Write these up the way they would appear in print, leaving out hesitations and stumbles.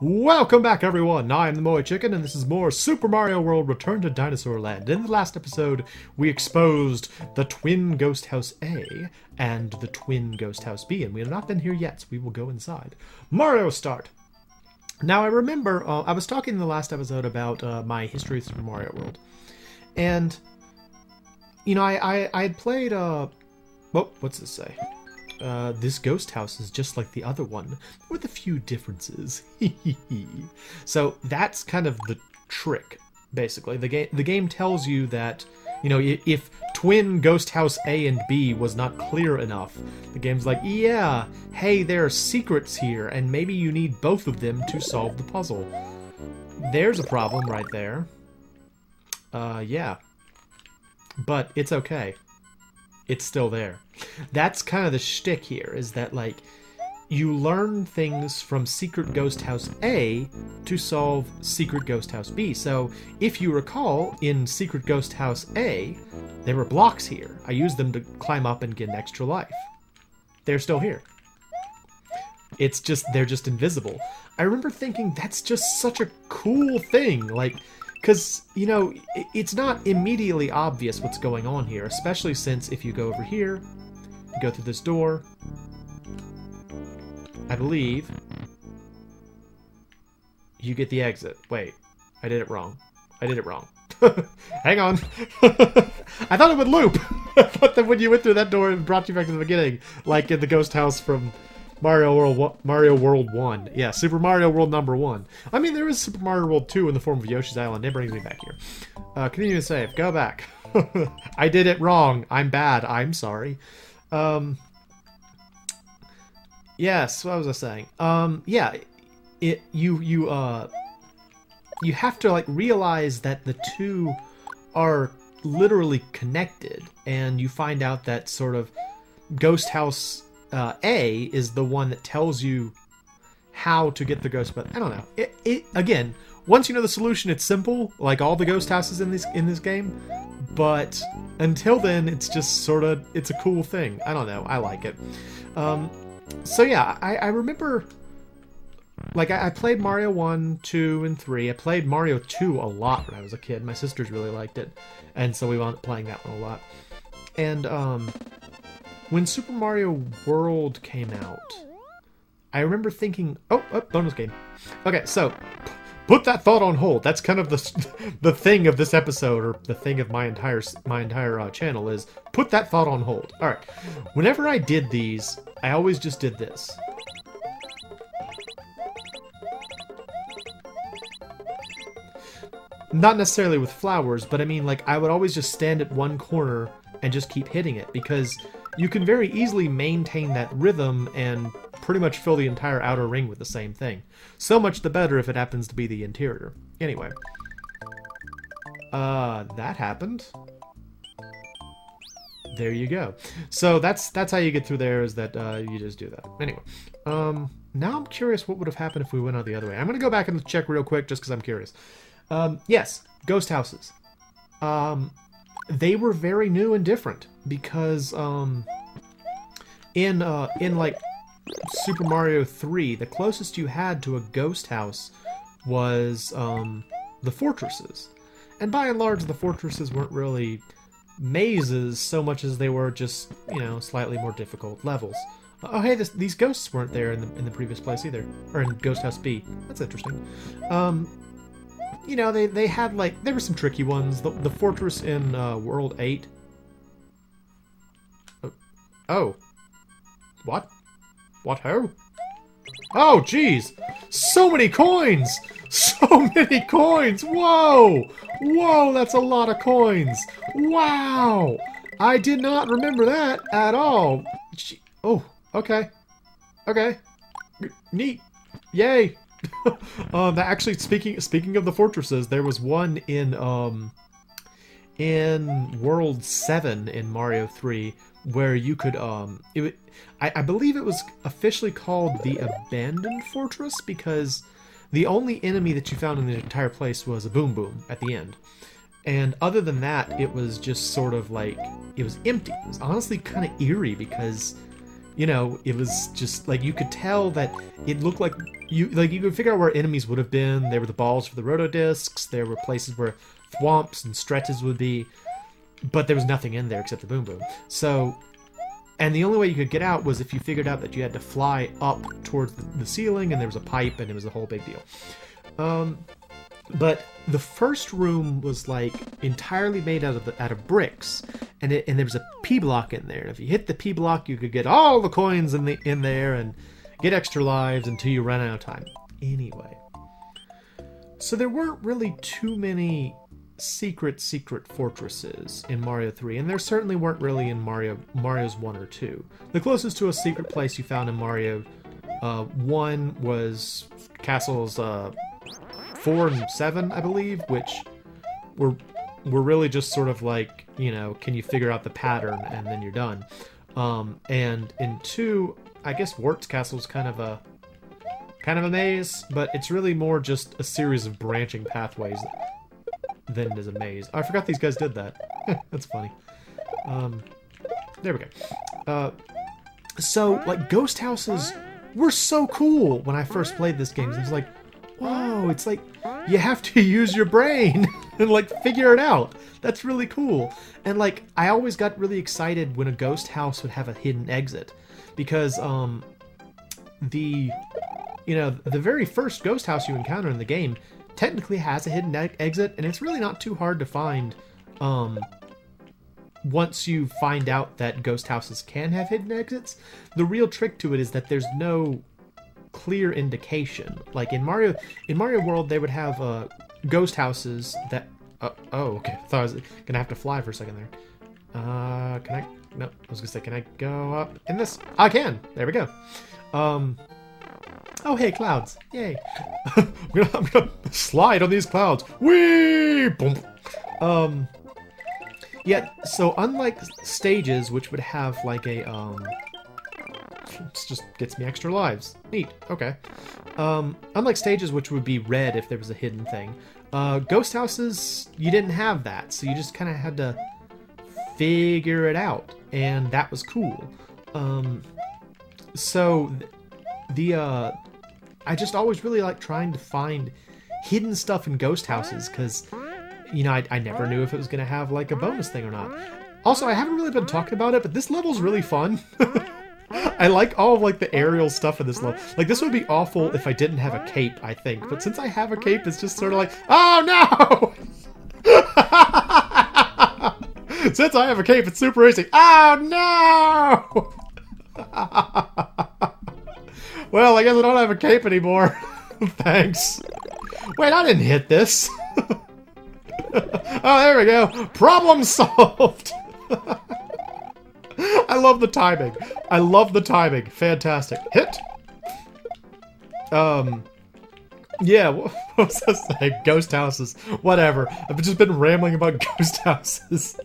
Welcome back, everyone! I am the MoeChicken, and this is more Super Mario World Return to Dinosaur Land. In the last episode, we exposed the Twin Ghost House A and the Twin Ghost House B, and we have not been here yet, so we will go inside. Mario start! Now, I remember, I was talking in the last episode about my history of Super Mario World, and, you know, I had played, oh, what's this say? This ghost house is just like the other one, with a few differences. So that's kind of the trick, basically. The game tells you that, you know, if Twin Ghost House A and B was not clear enough, the game's like, yeah, hey, there are secrets here, and maybe you need both of them to solve the puzzle. There's a problem right there. Yeah. But it's okay. It's still there. That's kind of the shtick here, is that, like, you learn things from Secret Ghost House A to solve Secret Ghost House B. So, if you recall, in Secret Ghost House A, there were blocks here. I used them to climb up and get an extra life. They're still here. It's just, they're just invisible. I remember thinking, that's just such a cool thing, like, because, you know, it's not immediately obvious what's going on here, especially since if you go over here, you go through this door, I believe, you get the exit. Wait, I did it wrong. I did it wrong. Hang on. I thought it would loop, but then when you went through that door, it brought you back to the beginning, like in the ghost house from Mario World 1. Yeah, Super Mario World number 1. I mean, there is Super Mario World 2 in the form of Yoshi's Island. It brings me back here. Continue to save. Go back. I did it wrong. I'm bad. I'm sorry. Yes, what was I saying? Yeah, you have to, like, realize that the two are literally connected, and you find out that sort of Ghost House A is the one that tells you how to get the ghost, but I don't know. Again, once you know the solution, it's simple, like all the ghost houses in this game. But until then, it's just sort of, it's a cool thing. I don't know. I like it. So yeah, I remember, like, I played Mario 1, 2, and 3. I played Mario 2 a lot when I was a kid. My sisters really liked it, and so we wound up playing that one a lot. And when Super Mario World came out, I remember thinking, oh, bonus game. Okay, so, put that thought on hold. That's kind of the thing of this episode, or the thing of my entire channel, is put that thought on hold. Alright, whenever I did these, I always just did this. Not necessarily with flowers, but I mean, like, I would always just stand at one corner and just keep hitting it, because you can very easily maintain that rhythm and pretty much fill the entire outer ring with the same thing. So much the better if it happens to be the interior. Anyway. That happened. There you go. So that's how you get through there, is that you just do that. Anyway. Now I'm curious what would have happened if we went out the other way. I'm gonna go back and check real quick just because I'm curious. Yes, ghost houses. They were very new and different, because in like Super Mario 3, the closest you had to a ghost house was the fortresses. And by and large, the fortresses weren't really mazes so much as they were just, you know, slightly more difficult levels. Oh, hey, these ghosts weren't there in the previous place either, or in Ghost House B. That's interesting. You know, they had, like, there were some tricky ones. The fortress in World 8. Oh. What? What, ho? Oh, jeez! So many coins! So many coins! Whoa! Whoa, that's a lot of coins! Wow! I did not remember that at all! Oh, okay. Okay. Neat. Yay! Actually, speaking of the fortresses, there was one in World 7 in Mario 3 where you could I believe it was officially called the Abandoned Fortress, because the only enemy that you found in the entire place was a Boom Boom at the end. And other than that, it was just sort of like, it was empty. It was honestly kind of eerie, because you know, it was just like you could tell that it looked like you could figure out where enemies would have been. There were the balls for the roto discs. There were places where thwomps and stretches would be, but there was nothing in there except the boom boom. So, and the only way you could get out was if you figured out that you had to fly up towards the ceiling, and there was a pipe, and it was a whole big deal. But the first room was like entirely made out of bricks, and there was a P block in there. And if you hit the P block, you could get all the coins in there and get extra lives until you run out of time. Anyway, so there weren't really too many secret fortresses in Mario 3, and there certainly weren't really in Mario's 1 or 2. The closest to a secret place you found in Mario 1 was castles 4 and 7, I believe, which were really just sort of like, you know, can you figure out the pattern and then you're done. And in 2, I guess Wart's Castle is kind of a maze, but it's really more just a series of branching pathways than it is a maze. Oh, I forgot these guys did that. That's funny. There we go. So, like, ghost houses were so cool when I first played this game. It was like, whoa, it's like you have to use your brain and like figure it out. That's really cool. And like I always got really excited when a ghost house would have a hidden exit, because the very first ghost house you encounter in the game technically has a hidden exit, and it's really not too hard to find once you find out that ghost houses can have hidden exits. The real trick to it is that there's no clear indication. Like in Mario World, they would have ghost houses that oh, okay, I thought I was gonna have to fly for a second there. Can I? No, I was gonna say, can I go up in this? I can. There we go. Oh, hey, clouds. Yay. I'm gonna slide on these clouds. Whee! Boom. Yeah, so unlike stages, which would have like a just gets me extra lives. Neat. Okay. Unlike stages, which would be red if there was a hidden thing, ghost houses, you didn't have that, so you just kind of had to figure it out, and that was cool. So I just always really liked trying to find hidden stuff in ghost houses, because, you know, I never knew if it was going to have like a bonus thing or not. Also, I haven't really been talking about it, but this level's really fun. I like all of like the aerial stuff in this level. Like, this would be awful if I didn't have a cape, I think. But since I have a cape, it's just sort of like, oh no! Since I have a cape, it's super easy. Oh no! Well, I guess I don't have a cape anymore. Thanks. Wait, I didn't hit this. Oh, there we go. Problem solved. I love the timing. I love the timing. Fantastic. Hit. Yeah, what was I saying? Ghost houses. Whatever. I've just been rambling about ghost houses.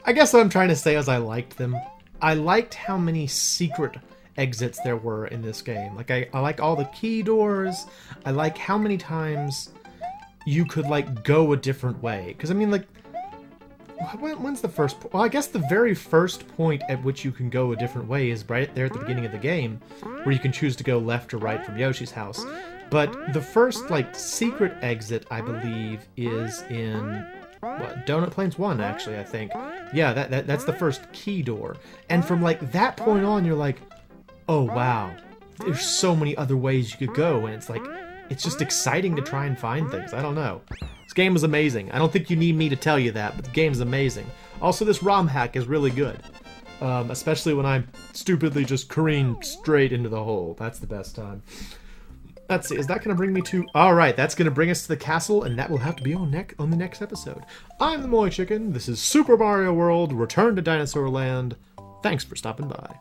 I guess what I'm trying to say is I liked them. I liked how many secret exits there were in this game. Like, I like all the key doors. I like how many times you could, like, go a different way. Because, I mean, like, when's the first... Well, I guess the very first point at which you can go a different way is right there at the beginning of the game, where you can choose to go left or right from Yoshi's house. But the first, like, secret exit, I believe, is in... What, Donut Plains 1, actually, I think. Yeah, that's the first key door. And from, like, that point on, you're like, oh, wow. There's so many other ways you could go, and it's like... It's just exciting to try and find things. I don't know. This game is amazing. I don't think you need me to tell you that, but the game is amazing. Also, this ROM hack is really good. Especially when I stupidly just careen straight into the hole. That's the best time. Let's see, is that going to bring me to... Alright, that's going to bring us to the castle, and that will have to be on the next episode. I'm the MoeChicken. This is Super Mario World, Return to Dinosaur Land. Thanks for stopping by.